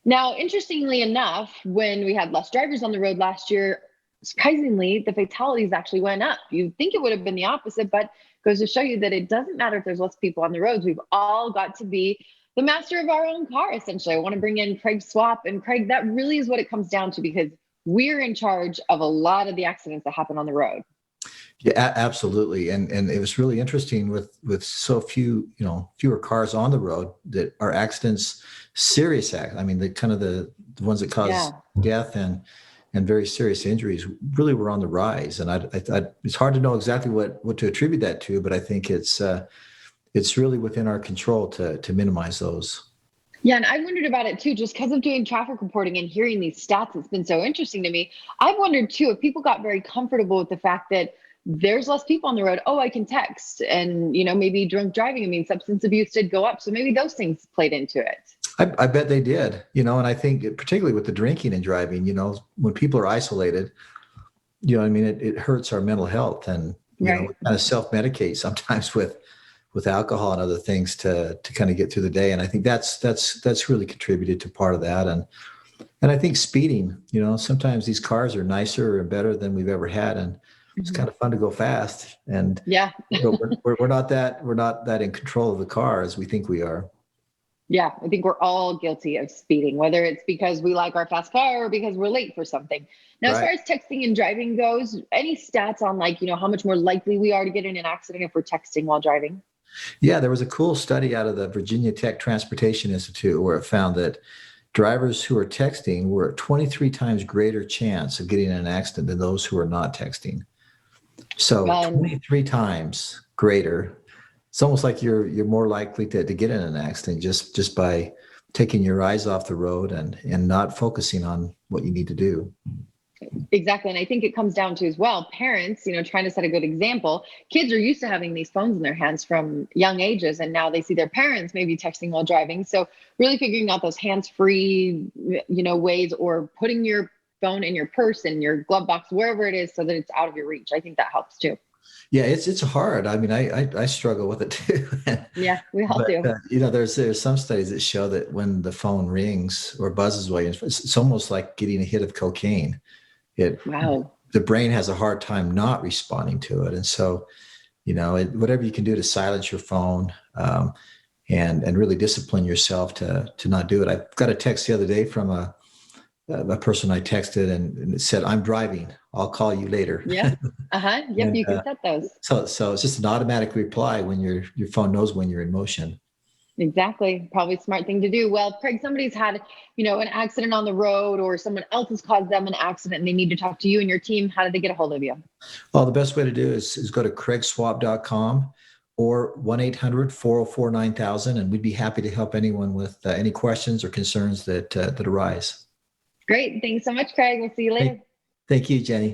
Now, interestingly enough, when we had less drivers on the road last year, surprisingly, the fatalities actually went up. You'd think it would have been the opposite, but goes to show you that it doesn't matter if there's less people on the roads. We've all got to be the master of our own car, essentially. I want to bring in Craig Swap. And Craig, that really is what it comes down to, because we're in charge of a lot of the accidents that happen on the road. Yeah, absolutely. And it was really interesting with so few, fewer cars on the road that are accidents, serious accidents. I mean, the kind of the ones that cause Yeah. death and very serious injuries really were on the rise. And it's hard to know exactly what to attribute that to, but I think it's really within our control to minimize those. Yeah, and I wondered about it too, just because of doing traffic reporting and hearing these stats. It's been so interesting to me. I've wondered too if people got very comfortable with the fact that there's less people on the road. Oh, I can text, and maybe drunk driving. I mean, substance abuse did go up, so maybe those things played into it. I bet they did, and I think particularly with the drinking and driving, when people are isolated, I mean, it hurts our mental health, and Right. we kind of self-medicate sometimes with alcohol and other things to kind of get through the day. And I think that's really contributed to part of that. And I think speeding, sometimes these cars are nicer and better than we've ever had. And it's kind of fun to go fast. And Yeah. but we're not that in control of the car as we think we are. Yeah, I think we're all guilty of speeding, whether it's because we like our fast car or because we're late for something. Now, as Right. far as texting and driving goes, any stats on how much more likely we are to get in an accident if we're texting while driving? Yeah, there was a cool study out of the Virginia Tech Transportation Institute where it found that drivers who are texting were at 23 times greater chance of getting in an accident than those who are not texting. So Um, 23 times greater. It's almost like you're more likely to get in an accident just by taking your eyes off the road and not focusing on what you need to do. exactly. And I think it comes down to as well, parents, trying to set a good example. Kids are used to having these phones in their hands from young ages, and now they see their parents maybe texting while driving. So really figuring out those hands-free, ways, or putting your phone in your purse, in your glove box, wherever it is, so that it's out of your reach. I think that helps too. Yeah, it's hard. I mean, I struggle with it too. Yeah, we all But do. there's some studies that show that when the phone rings or buzzes while it's almost like getting a hit of cocaine. It Wow. The brain has a hard time not responding to it, and so whatever you can do to silence your phone and really discipline yourself to not do it. I got a text the other day from a person I texted and it said, "I'm driving. I'll call you later." Yeah. Uh-huh. Yep, And you can set those. so it's just an automatic reply when your phone knows when you're in motion. Exactly. Probably a smart thing to do. Well, Craig, somebody's had, an accident on the road, or someone else has caused them an accident and they need to talk to you and your team. How do they get a hold of you? Well, the best way to do is go to craigswap.com or 1-800-404-9000, and we'd be happy to help anyone with any questions or concerns that arise. Great. Thanks so much, Craig. We'll see you later. Thank you, Jenny.